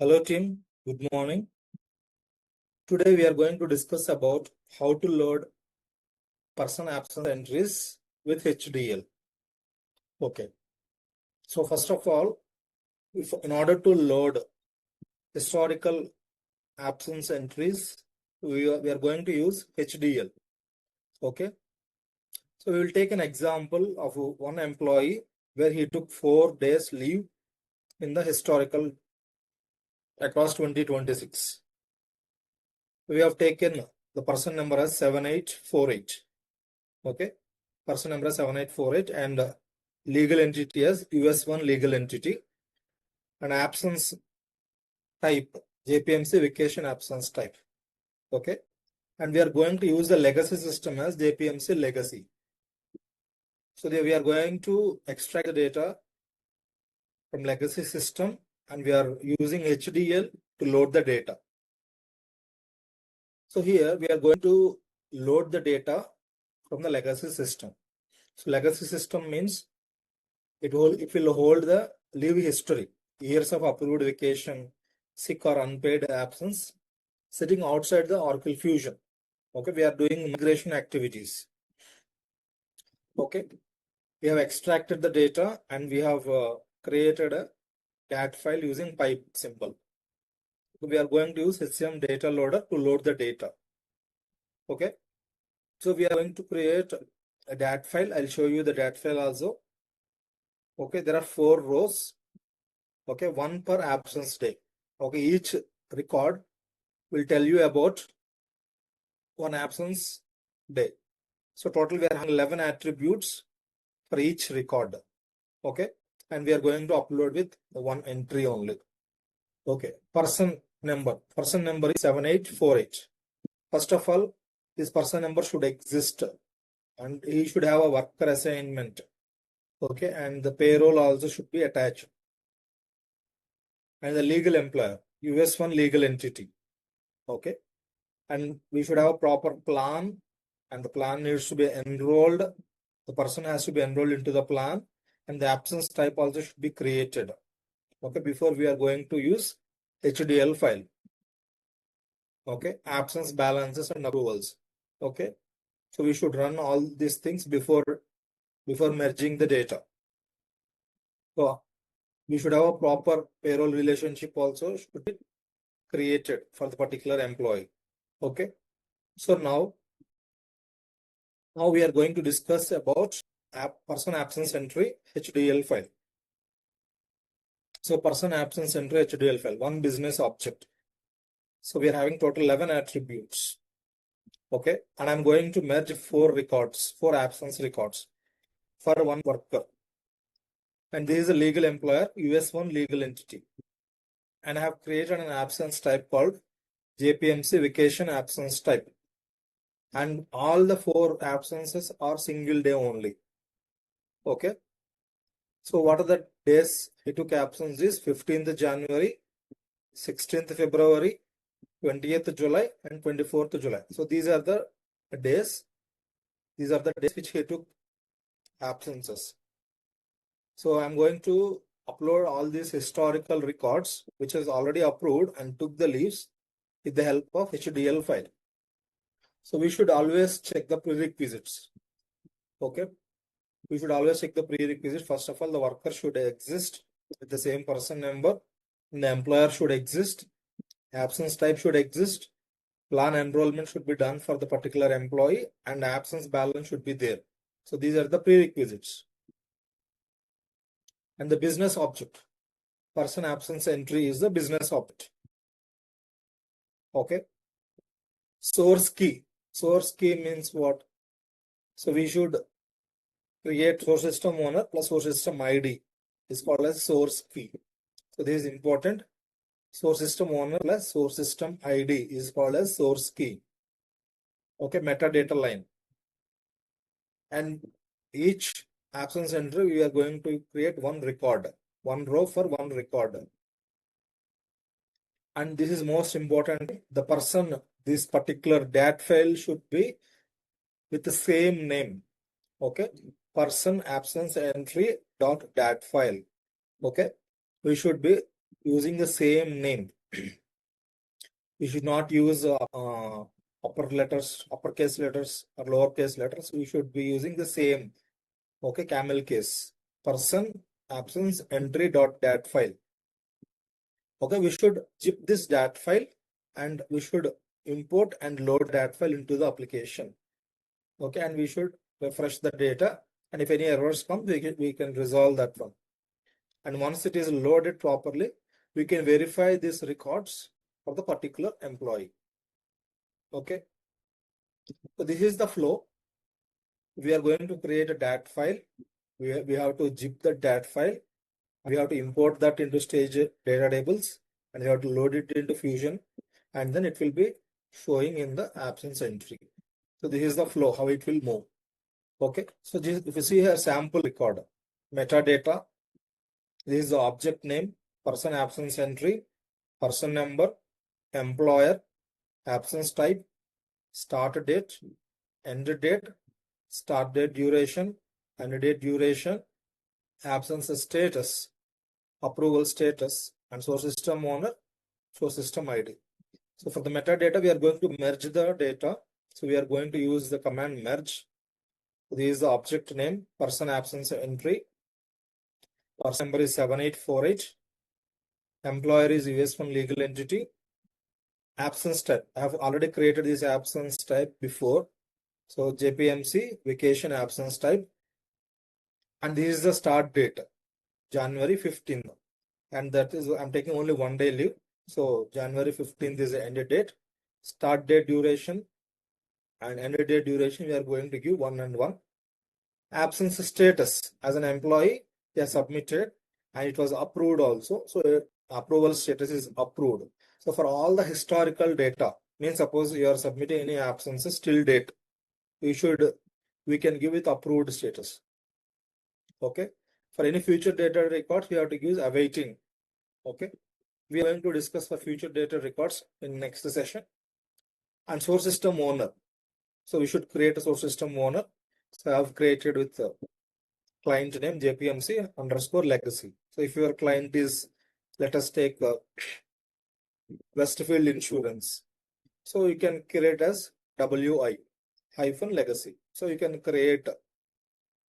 Hello team, good morning. Today we are going to discuss about how to load person absence entries with HDL. Okay, so first of all, in order to load historical absence entries, we are going to use HDL. Okay, so we will take an example of one employee where he took 4 days leave in the historical across 2026. We have taken the person number as 7848. Okay, person number 7848 and legal entity as US1 legal entity and absence type JPMC vacation absence type. Okay, and we are going to use the legacy system as JPMC legacy. So we are going to extract the data from legacy system and we are using HDL to load the data. So here we are going to load the data from the legacy system. So legacy system means it will hold the leave history, years of approved vacation, sick or unpaid absence, sitting outside the Oracle Fusion. Okay, we are doing migration activities. Okay, we have extracted the data and we have created a CAT file using pipe symbol. So we are going to use HCM Data Loader to load the data. Okay, so we are going to create a DAT file. I'll show you the DAT file also. Okay, there are 4 rows. Okay, 1 per absence day. Okay, each record will tell you about 1 absence day. So total we are having 11 attributes for each record. Okay, and we are going to upload with 1 entry only. Okay, person number is 7848. First of all, this person number should exist and he should have a worker assignment. Okay, and the payroll also should be attached. And the legal employer, US1 legal entity. Okay, and we should have a proper plan and the plan needs to be enrolled. The person has to be enrolled into the plan and the absence type also should be created. Okay, before we are going to use HDL file. Okay, absence balances and approvals. Okay, so we should run all these things before merging the data. So we should have a proper payroll relationship also should be created for the particular employee. Okay, so now we are going to discuss about person absence entry HDL file. So person absence entry HDL file, one business object. So we are having total 11 attributes. Okay, and I'm going to merge 4 records, 4 absence records for 1 worker. And this is a legal employer, US1 legal entity. And I have created an absence type called JPMC vacation absence type. And all the 4 absences are single day only. Okay. So what are the days he took absence is 15th January, 16th February, 20th July and 24th July. So these are the days. These are the days which he took absences. So I'm going to upload all these historical records which is already approved and took the leaves with the help of HDL file. So we should always check the prerequisites. Okay, we should always check the prerequisites. First of all, the worker should exist with the same person number, and the employer should exist, absence type should exist, plan enrollment should be done for the particular employee, and absence balance should be there. So these are the prerequisites. And the business object, person absence entry is the business object. Okay, source key. Source key means what? So we should create source system owner plus source system ID is called as source key. So this is important. Source system owner plus source system ID is called as source key. Okay, metadata line. And each absence entry we are going to create 1 record, 1 row for 1 record. And this is most important. The person, this particular DAT file should be with the same name. Okay, person absence entry .dat file. Okay, we should be using the same name. We should not use uppercase letters or lowercase letters. We should be using the same. Okay, camel case. Person absence entry dot dat file. Okay, we should zip this dat file and we should import and load that file into the application. Okay, and we should refresh the data, and if any errors come, we can resolve that one. And once it is loaded properly, we can verify these records of the particular employee. Okay, so this is the flow. We are going to create a dat file. We have to zip the dat file. We have to import that into stage data tables, and we have to load it into Fusion, and then it will be showing in the absence entry. So this is the flow, how it will move. Okay, so this, if you see here, sample record, metadata, this is the object name, person absence entry, person number, employer, absence type, start date, end date, start date duration, end date duration, absence status, approval status, and source system owner, source system ID. So for the metadata, we are going to merge the data. So we are going to use the command merge. This is the object name, person absence entry. Person number is 7848. Employer is US1 legal entity. Absence type. I have already created this absence type before. So JPMC vacation absence type. And this is the start date, January 15th. And that is, I'm taking only 1 day leave. So January 15th is the end date. Start date duration and end date duration, we are going to give 1 and 1. Absence status, as an employee, they are submitted and it was approved also. So approval status is approved. So for all the historical data, means suppose you are submitting any absences till date, we can give it approved status. Okay. For any future data records, we have to use awaiting. Okay. We are going to discuss for future data records in next session. And source system owner. So we should create a source system owner. So I have created with client name JPMC underscore legacy. So if your client is, let us take Westfield Insurance. So you can create as WI hyphen legacy. So you can create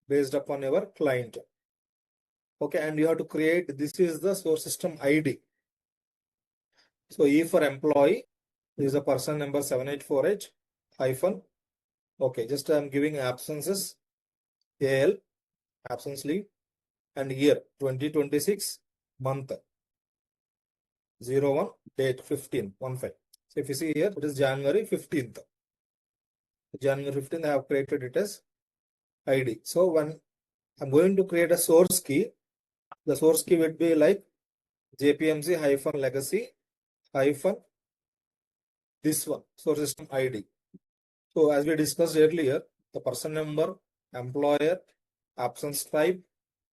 based upon your client. Okay, and you have to create, this is the source system ID. So E for employee, this is the person number 7848 hyphen. Okay, just I'm giving absences, AL, absence leave, and year 2026, month 01, date 15, 15. So if you see here, it is January 15th. January 15th, I have created it as ID. So when I'm going to create a source key, the source key would be like JPMC hyphen legacy hyphen this one, source system ID. So as we discussed earlier, the person number, employer, absence type,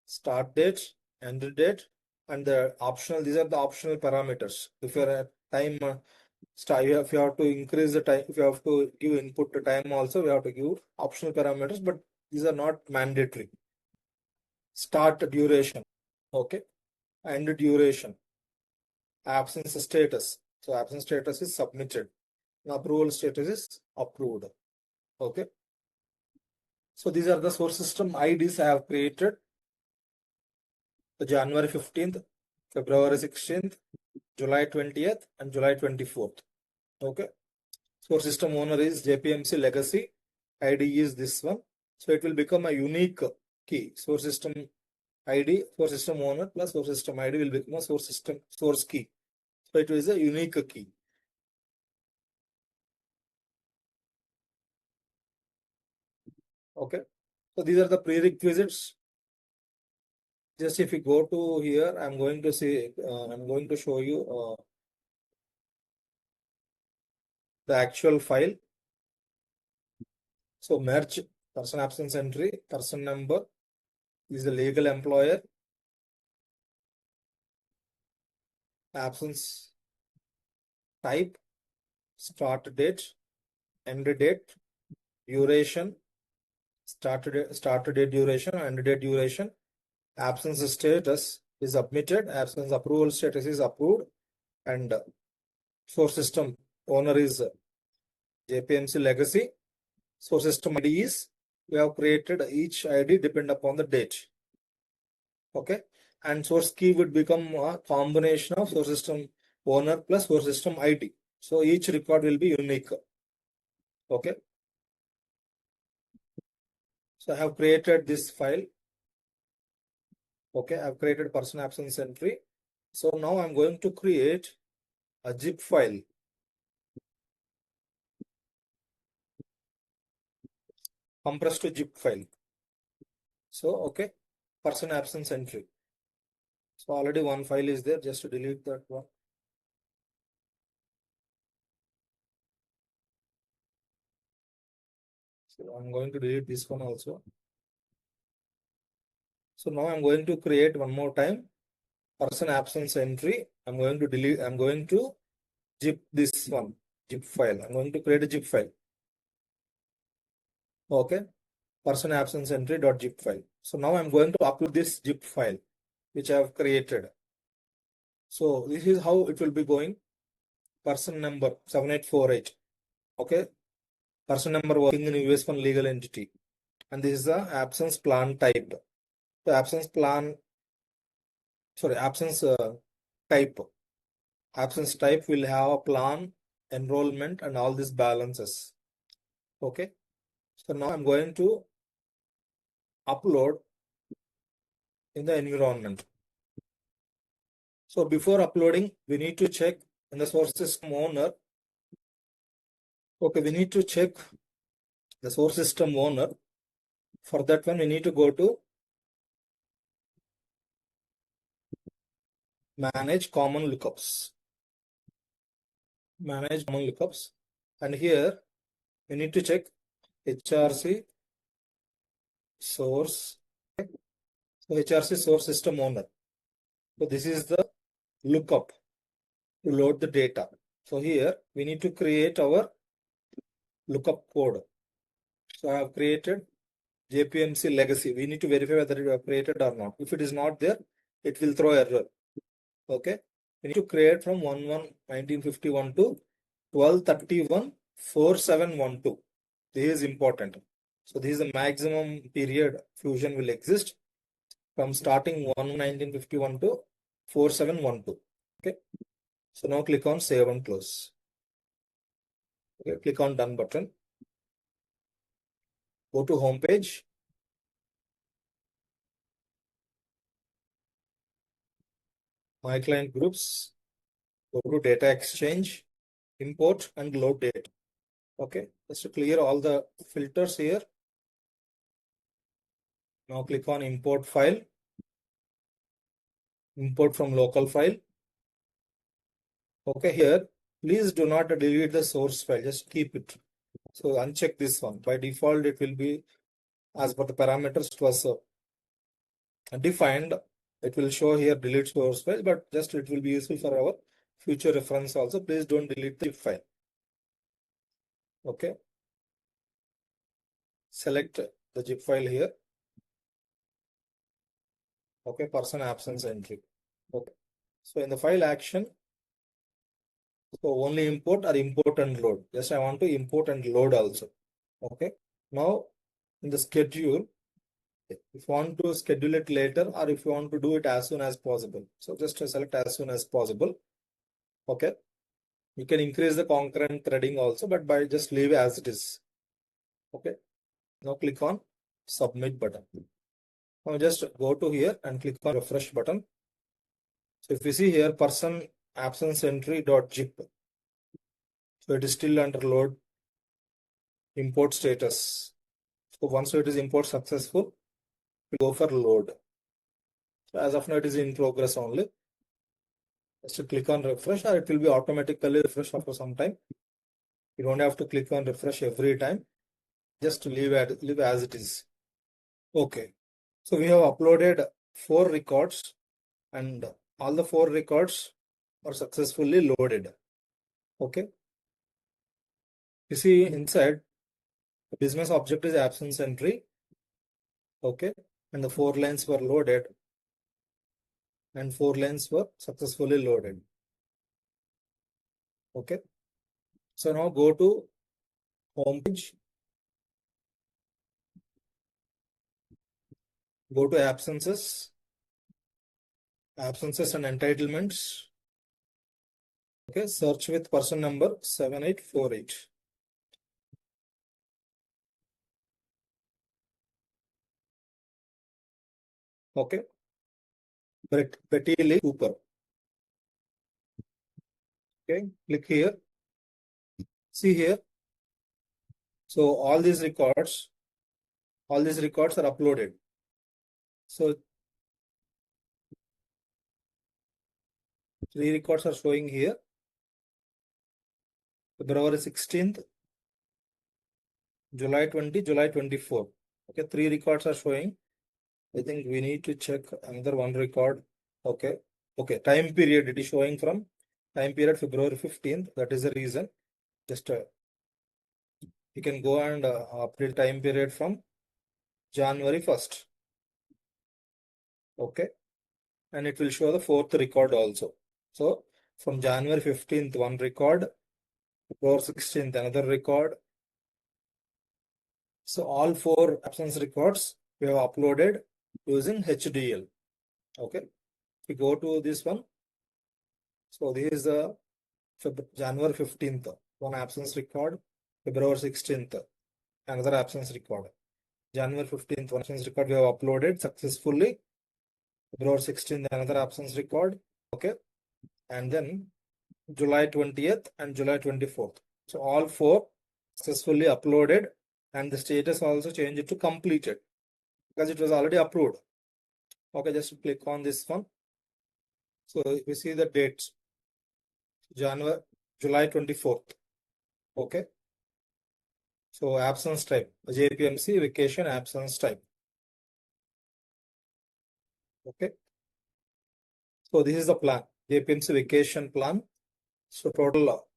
start date, end date, and the optional, these are the optional parameters. If you're at time, if you have to increase the time, if you have to give input to time also, we have to give optional parameters, but these are not mandatory. Start duration, okay, end duration, absence status. So absence status is submitted. Approval status is approved. Okay. So these are the source system IDs I have created. The January 15th, February 16th, July 20th, and July 24th. Okay. Source system owner is JPMC legacy. ID is this one. So it will become a unique key. Source system ID, source system owner plus source system ID will become a source key. So it is a unique key. Okay. So these are the prerequisites. Just if you go to here, I'm going to show you the actual file. So merge person absence entry, person number is the legal employer, absence type, start date, end date, duration, start date duration, end date duration, absence status, is submitted, absence approval status is approved, and source system owner is JPMC legacy. Source system ID is, we have created each ID depend upon the date. Okay, and source key would become a combination of source system owner plus source system ID. So each record will be unique. Okay, so I have created this file. Okay, I've created person absence entry. So now I'm going to create a zip file. Compressed to zip file. So, okay, person absence entry. So already one file is there, just to delete that one. So I'm going to delete this one also. So now I'm going to create one more time person absence entry. I'm going to zip this one, zip file. I'm going to create a zip file. Okay, person absence entry.zip file. So now I'm going to upload this zip file which I have created. So this is how it will be going. Person number 7848. Okay, person number working in US1 legal entity, and this is the absence plan type. The absence type. Absence type will have a plan, enrollment, and all these balances. Okay, so now I'm going to upload in the environment. So before uploading, we need to check in the source system owner. Okay, we need to check the source system owner. For that one, we need to go to Manage Common Lookups. Manage Common Lookups. And here, we need to check HRC source. So HRC source system owner. So this is the lookup to load the data. So here, we need to create our lookup code. So I have created JPMC legacy. We need to verify whether you have created or not. If it is not there, it will throw error. Okay, we need to create from 1/1/1951 to 12/31/4712. This is important. So this is the maximum period fusion will exist from starting 1/1951 to 4712. Okay, so now click on save and close. Okay, click on done button. Go to home page. My client groups. Go to data exchange, import and load data. Okay, just to clear all the filters here. Now click on import file. Import from local file. Okay, here, please do not delete the source file, just keep it. So uncheck this one. By default, it will be as per the parameters it was defined. It will show here delete source file, but just it will be useful for our future reference also. Please don't delete the zip file. Okay. Select the zip file here. Okay, person absence entry. Okay. So in the file action, so only import or import and load. Just I want to import and load also. Okay. Now in the schedule, if you want to schedule it later or if you want to do it as soon as possible. So just select as soon as possible. Okay. You can increase the concurrent threading also, but by just leave as it is. Okay. Now click on submit button. Now just go to here and click on refresh button. So if you see here person absence entry.zip. So it is still under load import status. So once it is import successful, we go for load. So as of now, it is in progress only. Just click on refresh, or it will be automatically refresh after some time. You don't have to click on refresh every time. Just leave as it is. Okay. So we have uploaded 4 records, and all the 4 records are successfully loaded. Okay. You see inside, the business object is absence entry. Okay. And the 4 lines were loaded. and 4 lines were successfully loaded. Okay. So now go to home page. Go to absences and entitlements. Okay, search with person number 7848. Okay, Betty Lee Cooper. Okay, click here. See here. So all these records are uploaded. So 3 records are showing here. February 16th, July 20, July 24. Okay, 3 records are showing. I think we need to check another 1 record. Okay. Okay, time period, it is showing from time period February 15th. That is the reason. Just you can go and update time period from January 1st. Okay. And it will show the 4th record also. So from January 15th, 1 record, February 16th, another record. So all 4 absence records we have uploaded using HDL. Okay. We go to this one. So this is the January 15th, 1 absence record, February 16th, another absence record. January 15th, 1 absence record we have uploaded successfully. February 16th, another absence record. Okay. And then July 20th and July 24th. So all 4 successfully uploaded, and the status also changed to completed because it was already approved. Okay, just click on this one. So we see the dates. July 24th. Okay. So absence type, JPMC vacation absence type. Okay. So this is the plan, JPMC vacation plan. So total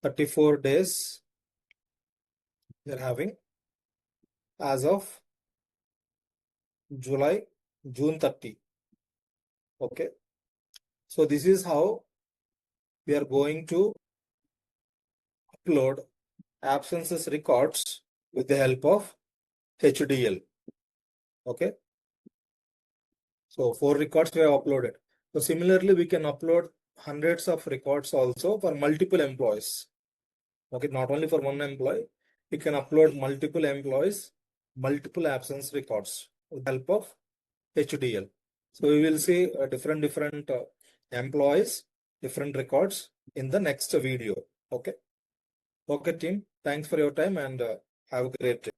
34 days we are having as of June 30. Okay. So this is how we are going to upload absences records with the help of HDL. Okay. So 4 records we have uploaded. So similarly, we can upload hundreds of records also for multiple employees. Okay, not only for 1 employee, we can upload multiple employees, multiple absence records with the help of HDL. So we will see different employees, different records in the next video. Okay. Okay, team. Thanks for your time and have a great day.